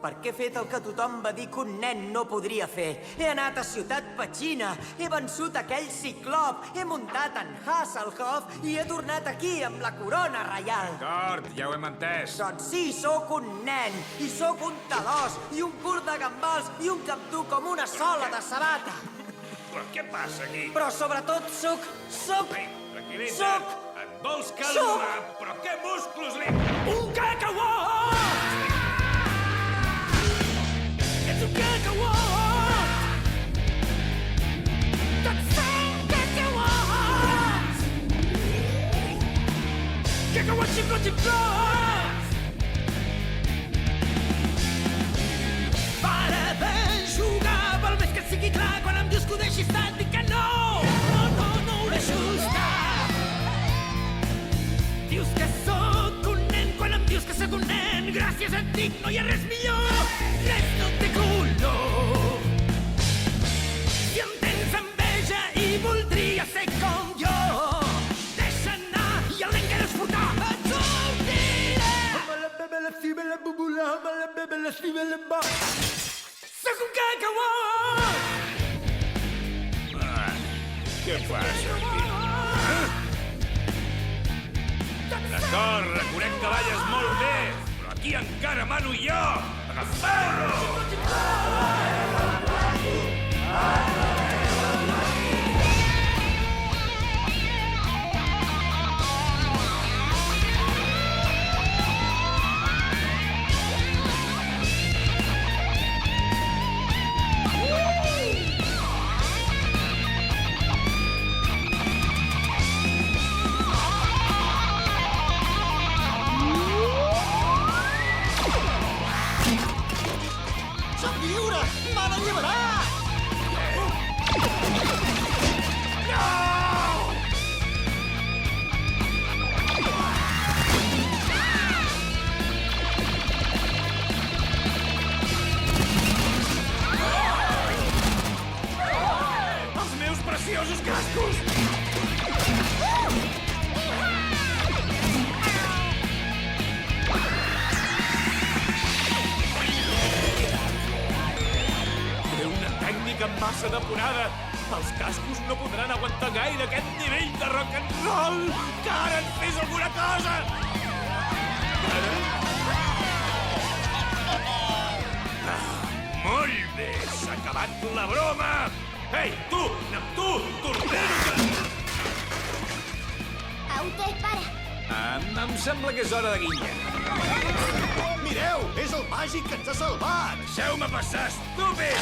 perquè he fet el que tothom va dir que un nen no podria fer. He anat a Ciutat Petxina, he vençut aquell ciclop, he muntat en Hasselhoff i he tornat aquí amb la corona reial. D'acord, ja ho hem entès. Doncs sí, sóc un nen, i sóc un talòs, i un curt de gambals, i un captú com una sola de sabata. Però què passa aquí? Però sobretot sóc... Ei, tranquil·litza't. Soc... Et vols calmar? Però què musclos li... Un cacauot! Ets un cacauot! Tots som cacauots! Cacauots, xiclots, xiclots! Para de jugar, pel més que et sigui clar, quan em dius que ho deixis estar, et dic que no! No ho deixo estar! Dius que sóc un nen quan em dius que sóc un nen. Gràcies et dic, no hi ha res millor. Res no té color. Si em tens enveja i voldria ser com jo, deixa anar i el nen que deus portar et sortiré. Sóc un cacauot. Què passa aquí? D'acord, reconec que balles molt bé, però aquí encara mano jo! Agafeu-lo! Som lliure! M'han alliberat! Els meus preciosos cascos! Té una tècnica massa depurada. Els cascos no podran aguantar gaire aquest nivell de rock and roll. Karen, fes alguna cosa! Karen? Molt bé, s'ha acabat la broma! Ei, tu, Neptú, tornero! Auté, para! Em sembla que és hora de guinya. Mireu, és el màgic que ens ha salvat! Deixeu-me passar, estúpid!